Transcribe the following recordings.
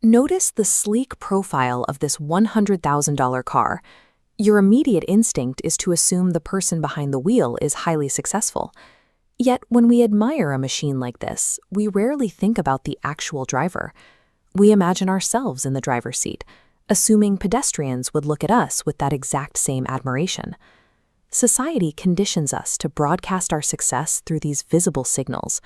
Notice the sleek profile of this $100,000 car. Your immediate instinct is to assume the person behind the wheel is highly successful. Yet, when we admire a machine like this, we rarely think about the actual driver. We imagine ourselves in the driver's seat, assuming pedestrians would look at us with that exact same admiration. Society conditions us to broadcast our success through these visible signals.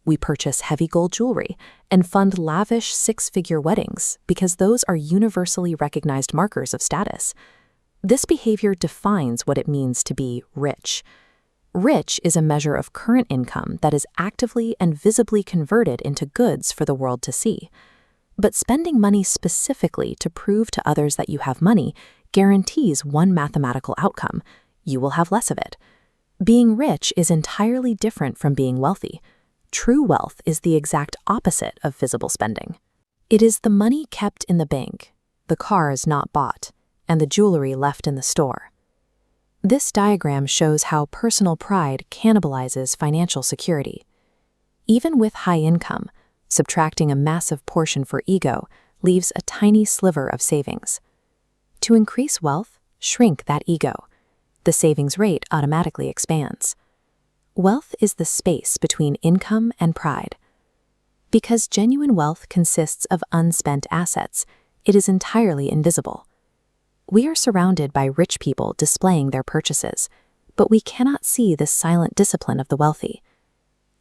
We purchase heavy gold jewelry and fund lavish six-figure weddings because those are universally recognized markers of status. This behavior defines what it means to be rich. Rich is a measure of current income that is actively and visibly converted into goods for the world to see. But spending money specifically to prove to others that you have money guarantees one mathematical outcome: you will have less of it. Being rich is entirely different from being wealthy. True wealth is the exact opposite of visible spending. It is the money kept in the bank, the cars not bought, and the jewelry left in the store. This diagram shows how personal pride cannibalizes financial security. Even with high income, subtracting a massive portion for ego leaves a tiny sliver of savings. To increase wealth, shrink that ego. The savings rate automatically expands. Wealth is the space between income and pride. Because genuine wealth consists of unspent assets, it is entirely invisible. We are surrounded by rich people displaying their purchases, but we cannot see the silent discipline of the wealthy.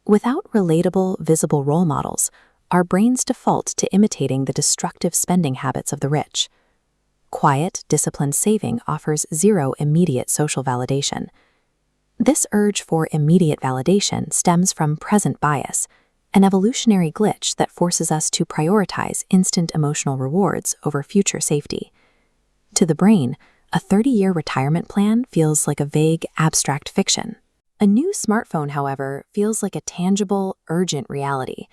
Without relatable, visible role models, our brains default to imitating the destructive spending habits of the rich. Quiet, disciplined saving offers zero immediate social validation. This urge for immediate validation stems from present bias, an evolutionary glitch that forces us to prioritize instant emotional rewards over future safety. To the brain, a 30-year retirement plan feels like a vague, abstract fiction. A new smartphone, however, feels like a tangible, urgent reality.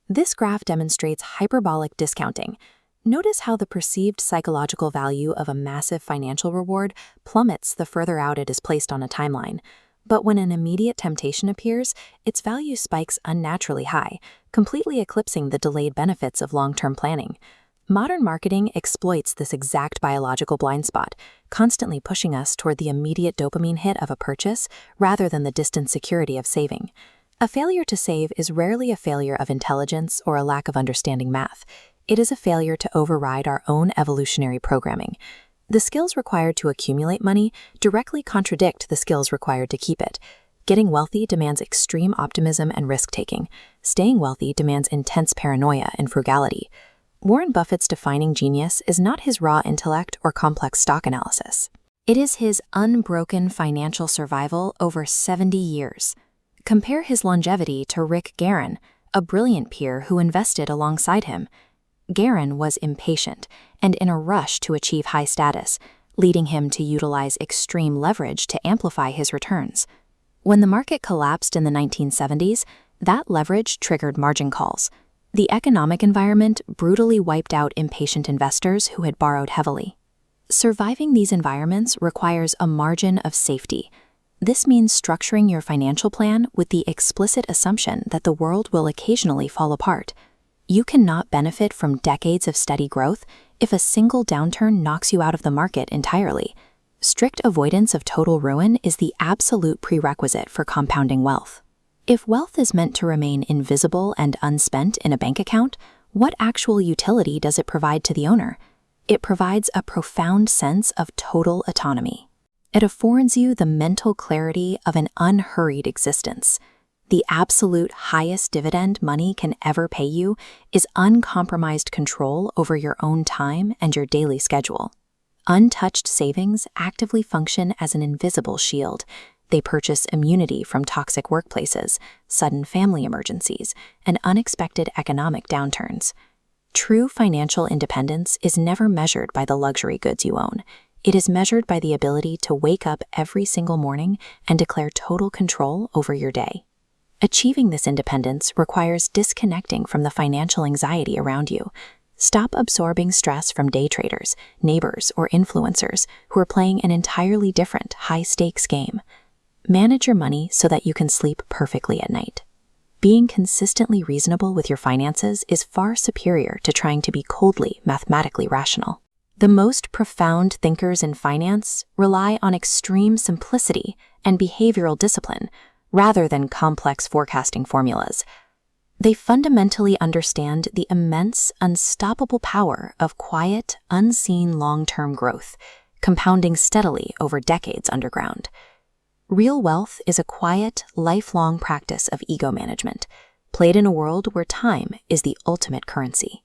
This graph demonstrates hyperbolic discounting. Notice how the perceived psychological value of a massive financial reward plummets the further out it is placed on a timeline. But when an immediate temptation appears, its value spikes unnaturally high, completely eclipsing the delayed benefits of long-term planning. Modern marketing exploits this exact biological blind spot, constantly pushing us toward the immediate dopamine hit of a purchase rather than the distant security of saving. A failure to save is rarely a failure of intelligence or a lack of understanding math. It is a failure to override our own evolutionary programming. The skills required to accumulate money directly contradict the skills required to keep it. Getting wealthy demands extreme optimism and risk-taking. Staying wealthy demands intense paranoia and frugality. Warren Buffett's defining genius is not his raw intellect or complex stock analysis. It is his unbroken financial survival over 70 years. Compare his longevity to Rick Guerin, a brilliant peer who invested alongside him. Guerin was impatient and in a rush to achieve high status, leading him to utilize extreme leverage to amplify his returns. When the market collapsed in the 1970s, that leverage triggered margin calls. The economic environment brutally wiped out impatient investors who had borrowed heavily. Surviving these environments requires a margin of safety. This means structuring your financial plan with the explicit assumption that the world will occasionally fall apart. You cannot benefit from decades of steady growth if a single downturn knocks you out of the market entirely. Strict avoidance of total ruin is the absolute prerequisite for compounding wealth. If wealth is meant to remain invisible and unspent in a bank account, what actual utility does it provide to the owner? It provides a profound sense of total autonomy. It affords you the mental clarity of an unhurried existence. The absolute highest dividend money can ever pay you is uncompromised control over your own time and your daily schedule. Untouched savings actively function as an invisible shield. They purchase immunity from toxic workplaces, sudden family emergencies, and unexpected economic downturns. True financial independence is never measured by the luxury goods you own. It is measured by the ability to wake up every single morning and declare total control over your day. Achieving this independence requires disconnecting from the financial anxiety around you. Stop absorbing stress from day traders, neighbors, or influencers who are playing an entirely different, high-stakes game. Manage your money so that you can sleep perfectly at night. Being consistently reasonable with your finances is far superior to trying to be coldly mathematically rational. The most profound thinkers in finance rely on extreme simplicity and behavioral discipline rather than complex forecasting formulas. They fundamentally understand the immense, unstoppable power of quiet, unseen long-term growth, compounding steadily over decades underground. Real wealth is a quiet, lifelong practice of ego management, played in a world where time is the ultimate currency.